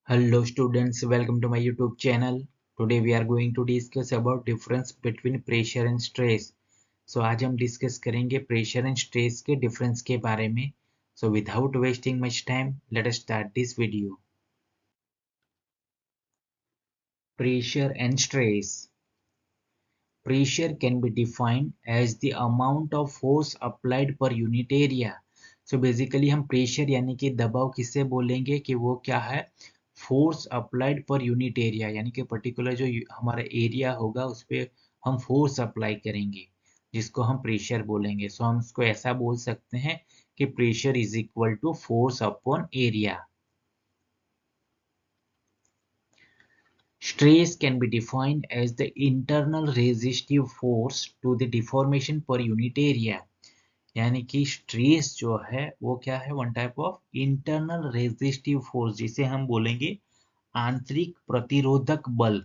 Hello students, welcome to my YouTube channel. Today we are going to discuss about difference between pressure and stress. So आज हम discuss करेंगे pressure and stress के difference के बारे में. So without wasting much time, let us start this video. Pressure and stress. Pressure can be defined as the amount of force applied per unit area. So basically हम pressure यानी कि दबाव किससे बोलेंगे कि वो क्या है, फोर्स अप्लाइड पर यूनिट एरिया, यानी कि पर्टिकुलर जो हमारा एरिया होगा उस पर हम फोर्स अप्लाई करेंगे जिसको हम प्रेशर बोलेंगे. सो हम उसको ऐसा बोल सकते हैं कि pressure is equal to force upon area. Stress can be defined as the internal resistive force to the deformation per unit area. यानी कि स्ट्रेस जो है वो क्या है, one type of internal resistive force, जिसे हम बोलेंगे आंतरिक प्रतिरोधक बल,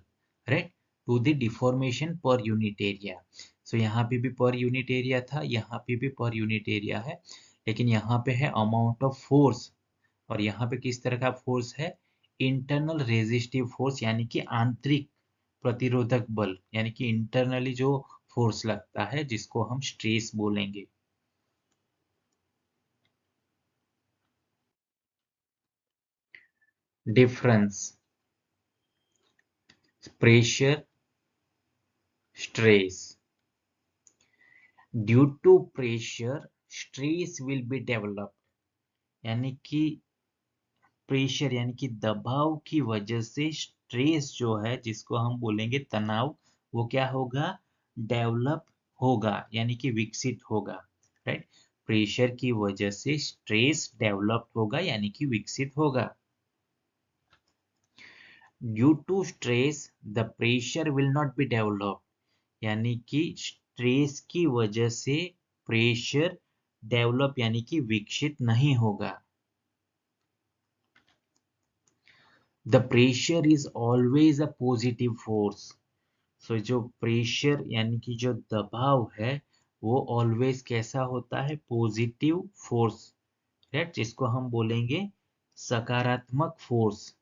right, to the deformation per unit area. So यहाँ पे भी पर यूनिट एरिया था, यहाँ पे भी पर यूनिट एरिया है, लेकिन यहाँ पे है अमाउंट ऑफ फोर्स और यहाँ पे किस तरह का फोर्स है, इंटरनल रेजिस्टिव फोर्स, यानी कि आंतरिक प्रतिरोधक बल, यानी कि इंटरनली जो फोर्स लगता है जिसको हम स्ट्रेस बोलेंगे. Difference: pressure, stress. Due to pressure, stress will be developed. यानी कि प्रेशर यानी कि दबाव की वजह से स्ट्रेस जो है जिसको हम बोलेंगे तनाव, वो क्या होगा, डेवलप होगा, यानी कि विकसित होगा, राइट. प्रेशर की वजह से स्ट्रेस डेवलप होगा यानी कि विकसित होगा. Due to stress the pressure will not be develop, यानी कि स्ट्रेस की वजह से प्रेशर डेवलप यानी कि विकसित नहीं होगा. The pressure is always a positive force. So जो प्रेशर यानी कि जो दबाव है वो ऑलवेज कैसा होता है, पॉजिटिव फोर्स, राइट, जिसको हम बोलेंगे सकारात्मक force.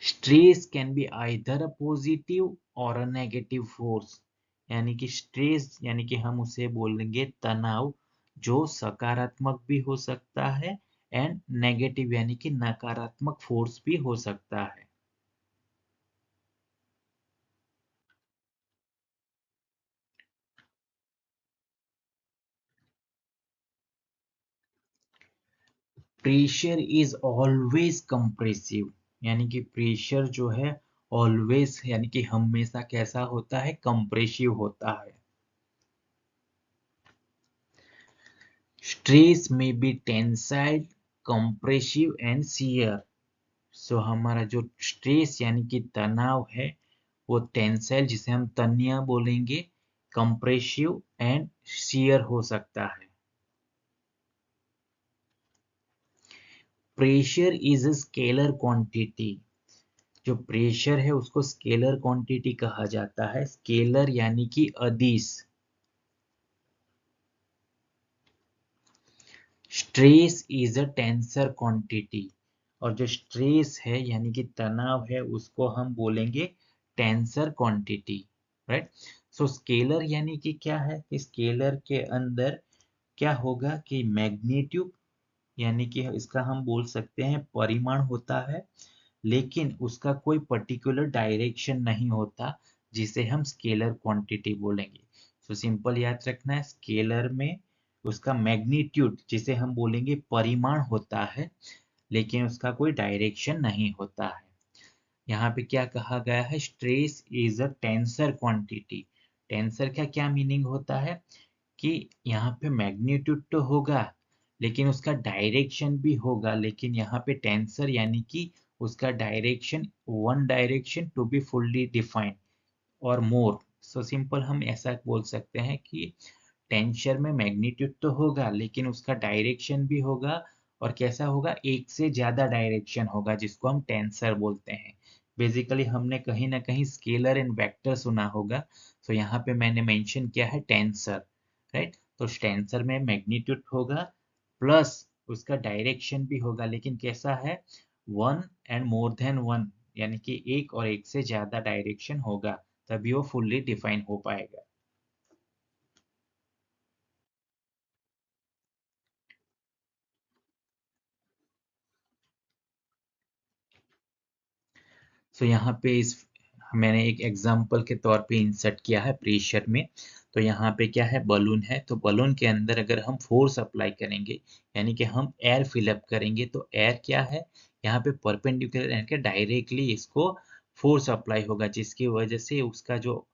Stress can be either a positive और अ नेगेटिव फोर्स, यानी कि स्ट्रेस यानी कि हम उसे बोलेंगे तनाव, जो सकारात्मक भी हो सकता है एंड नेगेटिव यानी कि नकारात्मक फोर्स भी हो सकता है. प्रेशर इज ऑलवेज कंप्रेसिव, यानी कि प्रेशर जो है ऑलवेज यानी कि हमेशा कैसा होता है, कंप्रेसिव होता है. स्ट्रेस में be tensile, compressive and shear. So हमारा जो स्ट्रेस यानी कि तनाव है वो टेंसाइल, जिसे हम तन्य बोलेंगे, कंप्रेसिव एंड शियर हो सकता है. Pressure is a scalar quantity. जो प्रेशर है उसको स्केलर क्वांटिटी कहा जाता है. स्केलर यानी कि अदिश. Stress is a tensor quantity, और जो स्ट्रेस है यानी कि तनाव है उसको हम बोलेंगे tensor quantity, right. So scalar यानी कि क्या है, कि स्केलर के अंदर क्या होगा कि मैग्नीट्यूड, यानी कि इसका हम बोल सकते हैं परिमाण होता है, लेकिन उसका कोई पर्टिकुलर डायरेक्शन नहीं होता, जिसे हम स्केलर क्वांटिटी बोलेंगे. सो सिंपल याद रखना है, स्केलर में उसका मैग्नीट्यूड, जिसे हम बोलेंगे परिमाण होता है, लेकिन उसका कोई डायरेक्शन नहीं होता है. यहाँ पे क्या कहा गया है, stress is a tensor quantity. Tensor का क्या मीनिंग होता है कि यहाँ पे मैग्नीट्यूड तो होगा लेकिन उसका डायरेक्शन भी होगा, लेकिन यहाँ पे टेंसर यानी कि उसका direction, one direction to be fully defined और मोर. सो सिंपल हम ऐसा बोल सकते हैं कि टेंसर में मैग्नीट्यूड तो होगा लेकिन उसका डायरेक्शन भी होगा, और कैसा होगा, एक से ज्यादा डायरेक्शन होगा, जिसको हम टेंसर बोलते हैं. बेसिकली हमने कहीं ना कहीं स्केलर एंड वेक्टर सुना होगा, तो यहाँ पे मैंने मेंशन किया है टेंसर, राइट. तो टेंसर में मैग्नीट्यूड होगा प्लस उसका डायरेक्शन भी होगा, लेकिन कैसा है, one and more than one, यानी कि एक और एक से ज्यादा डायरेक्शन होगा, तभी वो फुल्ली डिफाइन हो पाएगा। सो यहाँ पे इस मैंने एक एग्जांपल के तौर पे इंसर्ट किया है प्रेशर में। तो यहाँ पे क्या है, बलून है, तो बलून के अंदर अगर हम फोर्स अप्लाई करेंगे, यानी कि हम एयर फिलअप करेंगे, तो एयर क्या है, यहाँ पे परपेंडिकुलर यानी कि डायरेक्टली इसको फोर्स अप्लाई होगा, जिसकी वजह से उसका जो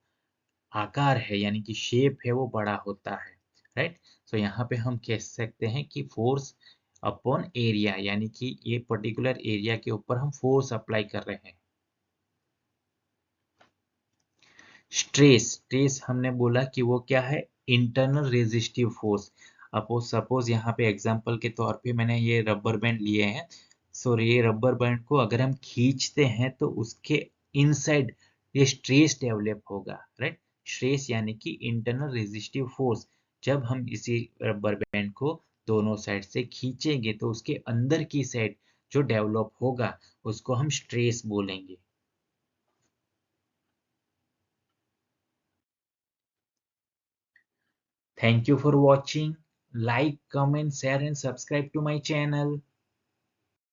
आकार है यानी कि शेप है वो बड़ा होता है, राइट। सो यहाँ पे हम कह सकते हैं कि फोर्स अपॉन एरिया, यानी कि ये पर्टिकुलर एरिया के ऊपर हम फोर्स अप्लाई कर रहे हैं। स्ट्रेस, स्ट्रेस हमने बोला कि वो क्या है, internal resistive force. Oppose suppose यहाँ पे एग्जांपल के तौर पे मैंने ये रबर बैंड लिए हैं। सो ये रबर बैंड को अगर हम खींचते हैं तो उसके इनसाइड ये स्ट्रेस डेवलप होगा, राइट। स्ट्रेस यानी कि इंटरनल रेजिस्टिव फोर्स। जब हम इसी रबर बैंड को दोनों साइड से खींचेंगे तो उसके अंदर की साइड जो डेवलप होगा उसको हम स्ट्रेस बोलेंगे। Thank you for watching. Like, comment, share and subscribe to my channel.